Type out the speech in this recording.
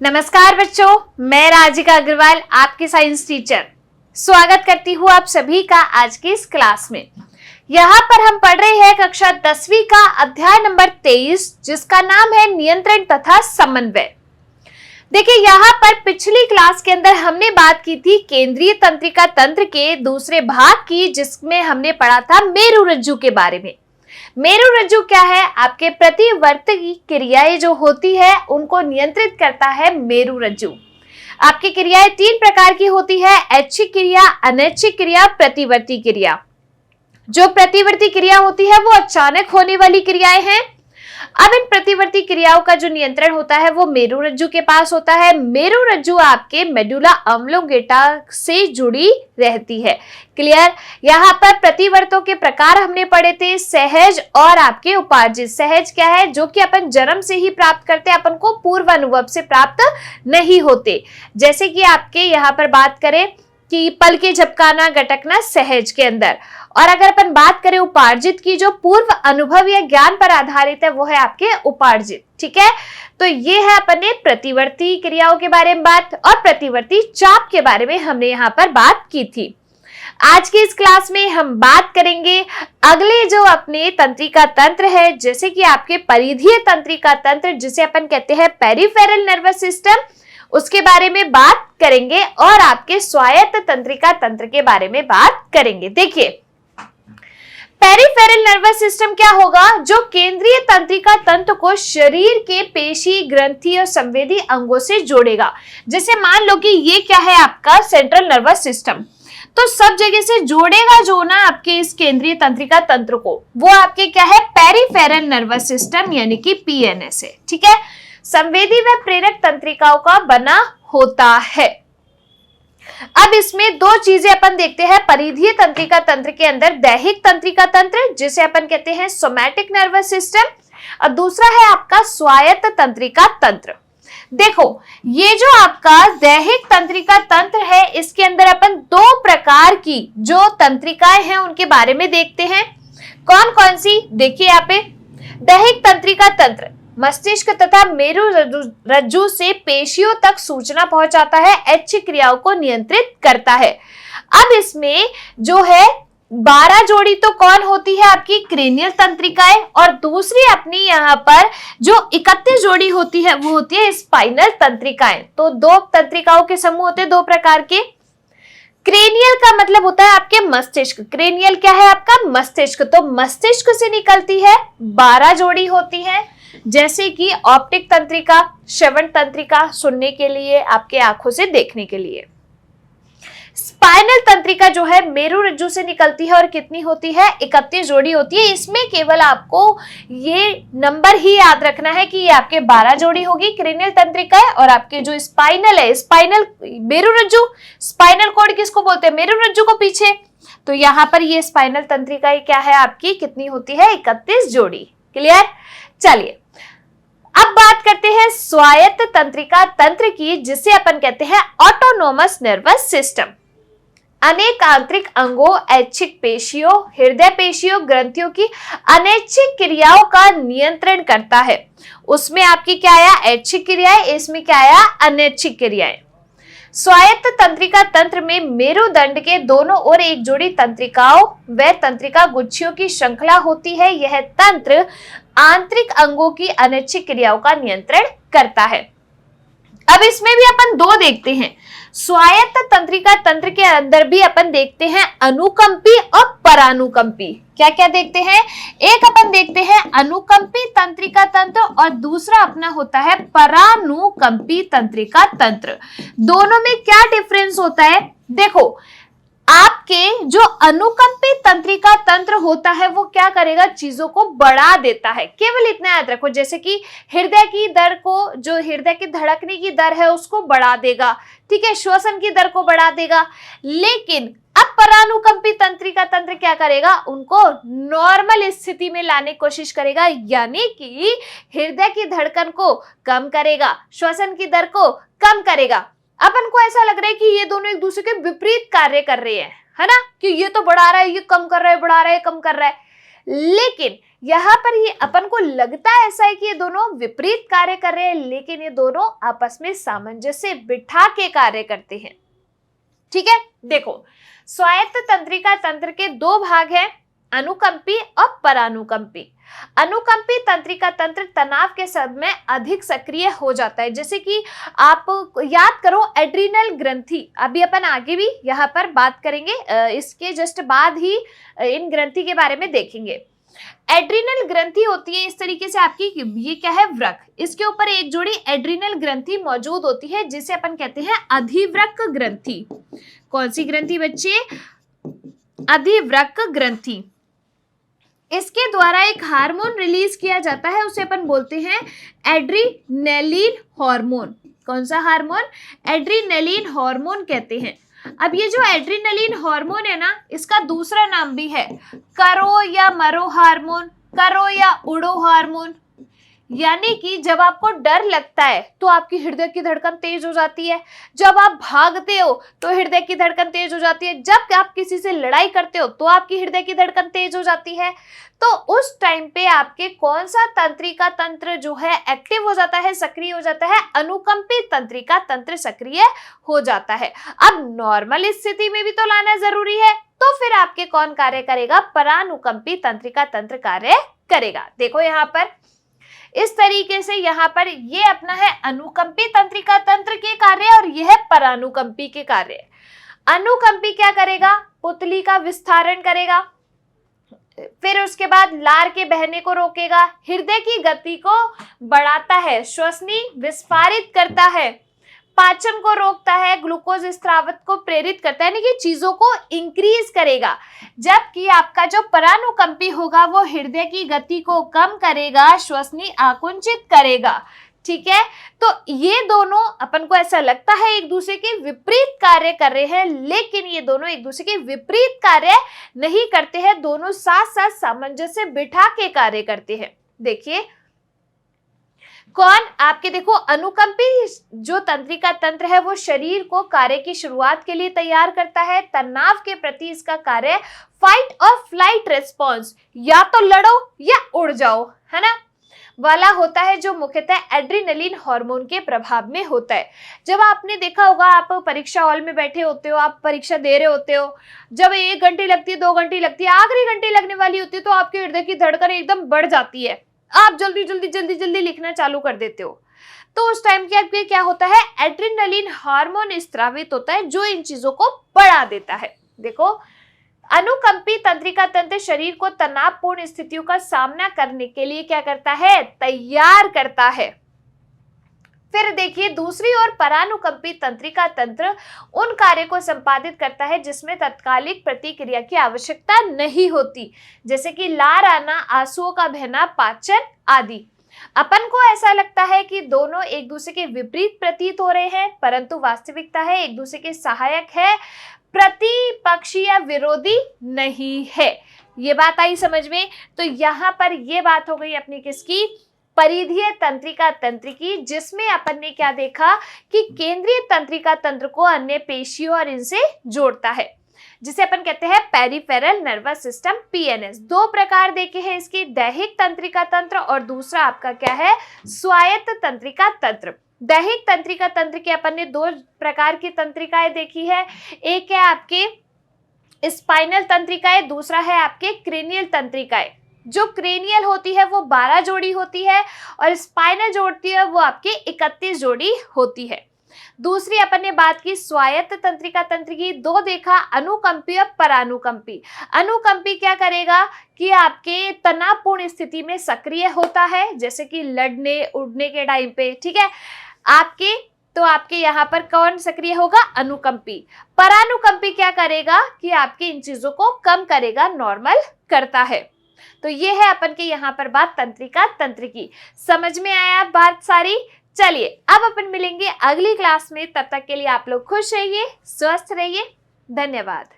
नमस्कार बच्चों, मैं राजिका अग्रवाल आपकी साइंस टीचर स्वागत करती हूँ आप सभी का आज की इस क्लास में। यहाँ पर हम पढ़ रहे हैं कक्षा 10वीं का अध्याय नंबर 23 जिसका नाम है नियंत्रण तथा समन्वय। देखिए यहाँ पर पिछली क्लास के अंदर हमने बात की थी केंद्रीय तंत्रिका तंत्र के दूसरे भाग की, जिसमें हमने पढ़ा था मेरुरज्जु के बारे में। मेरुरज्जु क्या है? आपके प्रतिवर्ती क्रियाएं जो होती है उनको नियंत्रित करता है मेरुरज्जु। आपकी क्रियाएं तीन प्रकार की होती है, ऐच्छिक क्रिया, अनैच्छिक क्रिया, प्रतिवर्ती क्रिया। जो प्रतिवर्ती क्रिया होती है वो अचानक होने वाली क्रियाएं हैं। अब इन प्रतिवर्ती क्रियाओं का जो नियंत्रण होता है वो मेरुरज्जु के पास होता है। मेरुरज्जु आपके मेडुला ऑब्लोंगेटा से जुड़ी रहती है। क्लियर? यहाँ पर प्रतिवर्तों के प्रकार हमने पढ़े थे, सहज और आपके उपार्जित। सहज क्या है? जो कि अपन जन्म से ही प्राप्त करते हैं, अपन को पूर्व अनुभव से प्राप्त नहीं होते। जैसे कि आपके यहाँ पर बात करें कि पल के झपकाना गटकना सहज के अंदर, और अगर अपन बात करें उपार्जित की, जो पूर्व अनुभव या ज्ञान पर आधारित है, वो है आपके उपार्जित। ठीक है, तो ये है अपन ने प्रतिवर्ती क्रियाओं के बारे में बात, और प्रतिवर्ती चाप के बारे में हमने यहाँ पर बात की थी। आज की इस क्लास में हम बात करेंगे अगले जो अपने तंत्रिका तंत्र है, जैसे कि आपके परिधीय तंत्रिका तंत्र जिसे अपन कहते हैं पेरिफेरल नर्वस सिस्टम, उसके बारे में बात करेंगे, और आपके स्वायत्त तंत्रिका तंत्र के बारे में बात करेंगे। देखिए पेरिफेरल नर्वस सिस्टम क्या होगा? जो केंद्रीय तंत्रिका तंत्र को शरीर के पेशी, ग्रंथि और संवेदी अंगों से जोड़ेगा। जैसे मान लो कि ये क्या है आपका सेंट्रल नर्वस सिस्टम, तो सब जगह से जोड़ेगा जो ना आपके इस केंद्रीय तंत्रिका तंत्र को, वो आपके क्या है? पेरिफेरल नर्वस सिस्टम यानी कि पीएनएस है। ठीक है, संवेदी व प्रेरक तंत्रिकाओं का बना होता है। अब इसमें दो चीजें अपन देखते हैं परिधीय तंत्रिका तंत्र के अंदर, दैहिक तंत्रिका तंत्र जिसे अपन कहते हैं सोमैटिक नर्वस सिस्टम, और दूसरा है आपका स्वायत्त तंत्रिका तंत्र। देखो ये जो आपका दैहिक तंत्रिका तंत्र है, इसके अंदर अपन दो प्रकार की जो तंत्रिकाएं हैं उनके बारे में देखते हैं। कौन कौन सी? देखिए यहाँ पे दैहिक तंत्रिका तंत्र मस्तिष्क तथा मेरुरज्जु से पेशियों तक सूचना पहुंचाता है, ऐच्छिक क्रियाओं को नियंत्रित करता है। अब इसमें जो है 12 जोड़ी तो कौन होती है? आपकी क्रेनियल तंत्रिकाएं, और दूसरी अपनी यहाँ पर जो 31 जोड़ी होती है वो होती है स्पाइनल तंत्रिकाएं। तो दो तंत्रिकाओं के समूह होते हैं दो प्रकार के। क्रेनियल का मतलब होता है आपके मस्तिष्क। क्रेनियल क्या है? आपका मस्तिष्क। तो मस्तिष्क से निकलती है 12 जोड़ी होती है, जैसे कि ऑप्टिक तंत्रिका, श्रवण तंत्रिका सुनने के लिए, आपके आंखों से देखने के लिए। स्पाइनल तंत्रिका जो है मेरुरज्जु से निकलती है और कितनी होती है? 31 जोड़ी होती है। इसमें केवल आपको ये नंबर ही याद रखना है कि ये आपके 12 जोड़ी होगी क्रेनियल तंत्रिका है, और आपके जो स्पाइनल है, स्पाइनल मेरुरज्जु, स्पाइनल कॉर्ड किसको बोलते हैं? मेरुरज्जु को पीछे। तो यहाँ पर ये स्पाइनल तंत्रिका क्या है आपकी? कितनी होती है? 31 जोड़ी। क्लियर? चलिए अब बात करते हैं स्वायत्त तंत्रिका तंत्र की, जिसे अपन कहते हैं ऑटोनोमस नर्वस सिस्टम। अनेक आंतरिक अंगों, ऐच्छिक पेशियों, हृदय पेशियों, ग्रंथियों की अनैच्छिक क्रियाओं का नियंत्रण करता है। उसमें आपकी क्या आया? ऐच्छिक क्रियाएं, इसमें क्या आया? अनैच्छिक क्रियाएं। स्वायत्त तंत्रिका तंत्र में मेरुदंड के दोनों ओर एक जोड़ी तंत्रिकाओं व तंत्रिका गुच्छियों की श्रृंखला होती है। यह तंत्र आंतरिक अंगों की अनैच्छिक क्रियाओं का नियंत्रण करता है। अब इसमें भी अपन दो देखते हैं। स्वायत्त तंत्रिका तंत्र के अंदर भी अपन देखते हैं अनुकंपी और परानुकंपी। क्या क्या देखते हैं? एक अपन देखते हैं अनुकंपी तंत्रिका तंत्र, और दूसरा अपना होता है परानुकंपी तंत्रिका तंत्र। दोनों में क्या डिफरेंस होता है? देखो आपके जो अनुकंपी तंत्रिका तंत्र होता है वो क्या करेगा? चीजों को बढ़ा देता है। केवल इतना याद रखो, जैसे कि हृदय की दर को, जो हृदय की धड़कने की दर है उसको बढ़ा देगा। ठीक है, श्वसन की दर को बढ़ा देगा। लेकिन अब परानुकंपी तंत्रिका तंत्र क्या करेगा? उनको नॉर्मल स्थिति में लाने की कोशिश करेगा, यानी कि हृदय की धड़कन को कम करेगा, श्वसन की दर को कम करेगा। अपन को ऐसा लग रहा है कि ये दोनों एक दूसरे के विपरीत कार्य कर रहे हैं, है ना? कि ये तो बढ़ा रहा है, ये कम कर रहा है, बढ़ा रहा है, कम कर रहा है। लेकिन यहाँ पर ये अपन को लगता है ऐसा है कि ये दोनों विपरीत कार्य कर रहे हैं, लेकिन ये दोनों आपस में सामंजस्य बिठा के कार्य करते हैं। ठीक है, देखो स्वायत्त तंत्रिका तंत्र के दो भाग हैं, अनुकंपी और परानुकंपी। अनुकंपी तंत्रिका तंत्र तनाव के समय अधिक सक्रिय हो जाता है। जैसे कि आप याद करो एड्रिनल ग्रंथि, अभी अपन आगे भी यहाँ पर बात करेंगे, इसके जस्ट बाद ही इन ग्रंथि के बारे में देखेंगे। एड्रिनल ग्रंथि होती है इस तरीके से आपकी, ये क्या है, वृक्क, इसके ऊपर एक जोड़ी एड्रिनल ग्रंथि मौजूद होती है जिसे अपन कहते हैं अधिवृक्क ग्रंथि। कौन सी ग्रंथि बच्चे? अधिवृक्क ग्रंथि। इसके द्वारा एक हार्मोन रिलीज किया जाता है, उसे अपन बोलते हैं एड्रीनेलिन हार्मोन। कौन सा हार्मोन? एड्रीनेलिन हार्मोन कहते हैं। अब ये जो एड्रीनेलिन हार्मोन है ना, इसका दूसरा नाम भी है करो या मरो हार्मोन, करो या उड़ो हार्मोन। यानी कि जब आपको डर लगता है तो आपकी हृदय की धड़कन तेज हो जाती है, जब आप भागते हो तो हृदय की धड़कन तेज हो जाती है, जब आप किसी से लड़ाई करते हो तो आपकी हृदय की धड़कन तेज हो जाती है। तो उस टाइम पे आपके कौन सा तंत्रिका तंत्र जो है एक्टिव हो जाता है, सक्रिय हो जाता है? अनुकंपी तंत्रिका तंत्र सक्रिय हो जाता है। अब नॉर्मल स्थिति में भी तो लाना जरूरी है, तो फिर आपके कौन कार्य करेगा? परानुकंपी तंत्रिका तंत्र कार्य करेगा। देखो यहाँ पर इस तरीके से यहाँ पर ये अपना है अनुकंपी तंत्रिका तंत्र के कार्य और यह है परानुकंपी के कार्य। अनुकंपी क्या करेगा? पुतली का विस्तारण करेगा, फिर उसके बाद लार के बहने को रोकेगा, हृदय की गति को बढ़ाता है, श्वसनी विस्फारित करता है, पाचन को रोकता है, ग्लूकोज स्रावत को प्रेरित करता है, यानी कि चीजों को इंक्रीज करेगा। जबकि आपका जो परानुकंपी होगा वो हृदय की गति को कम करेगा, श्वसनी आकुंचित करेगा। ठीक है, तो ये दोनों अपन को ऐसा लगता है एक दूसरे के विपरीत कार्य कर रहे हैं, लेकिन ये दोनों एक दूसरे के विपरीत कार्य नहीं करते हैं, दोनों साथ साथ सामंजस्य बिठा के कार्य करते हैं। देखिए कौन आपके, देखो अनुकंपी जो तंत्रिका तंत्र है वो शरीर को कार्य की शुरुआत के लिए तैयार करता है। तनाव के प्रति इसका कार्य फाइट और फ्लाइट रिस्पॉन्स, या तो लड़ो या उड़ जाओ, है ना, वाला होता है, जो मुख्यतः एड्रिनलिन हार्मोन के प्रभाव में होता है। जब आपने देखा होगा, आप परीक्षा हॉल में बैठे होते हो, आप परीक्षा दे रहे होते हो, जब 1 घंटे लगती है, 2 घंटे लगती है, आखिरी घंटे लगने वाली होती है, तो आपके हृदय की धड़कन एकदम बढ़ जाती है, आप जल्दी जल्दी जल्दी जल्दी लिखना चालू कर देते हो। तो उस टाइम के आपके क्या होता है? एड्रिनलिन हार्मोन स्रावित होता है जो इन चीजों को बढ़ा देता है। देखो अनुकंपी तंत्रिका तंत्र शरीर को तनावपूर्ण स्थितियों का सामना करने के लिए क्या करता है? तैयार करता है। फिर देखिए दूसरी ओर परानुकंपी तंत्रिका तंत्र उन कार्य को संपादित करता है जिसमें तत्कालिक प्रतिक्रिया की आवश्यकता नहीं होती, जैसे कि लार आना, आंसुओं का बहना, पाचन आदि। अपन को ऐसा लगता है कि दोनों एक दूसरे के विपरीत प्रतीत हो रहे हैं, परंतु वास्तविकता है एक दूसरे के सहायक है, प्रतिपक्षी या विरोधी नहीं है। ये बात आई समझ में? तो यहाँ पर ये बात हो गई अपनी किसकी? परिधीय तंत्रिका तंत्र की, जिसमें अपन ने क्या देखा कि केंद्रीय तंत्रिका तंत्र को अन्य पेशियों और इनसे जोड़ता है, जिसे अपन कहते हैं पेरिफेरल नर्वस सिस्टम, पीएनएस। 2 प्रकार देखे हैं इसके, दैहिक तंत्रिका तंत्र और दूसरा आपका क्या है? स्वायत्त तंत्रिका तंत्र। दैहिक तंत्रिका तंत्र के अपन ने 2 प्रकार की तंत्रिकाएं देखी है, एक है आपके स्पाइनल तंत्रिकाएं, दूसरा है आपके क्रेनियल तंत्रिकाएं। जो क्रेनियल होती है वो 12 जोड़ी होती है और स्पाइनल जोड़ती है वो आपके 31 जोड़ी होती है। दूसरी अपन ने बात की स्वायत्त तंत्रिका तंत्र की, 2 देखा, अनुकंपी और परानुकंपी। अनुकंपी क्या करेगा कि आपके तनावपूर्ण स्थिति में सक्रिय होता है, जैसे कि लड़ने उड़ने के टाइम पे, ठीक है आपके, तो आपके यहाँ पर कौन सक्रिय होगा? अनुकंपी। परानुकंपी क्या करेगा कि आपके इन चीजों को कम करेगा, नॉर्मल करता है। तो ये है अपन के यहाँ पर बात तंत्रिका तंत्र की। समझ में आया बात सारी? चलिए अब अपन मिलेंगे अगली क्लास में, तब तक के लिए आप लोग खुश रहिए, स्वस्थ रहिए, धन्यवाद।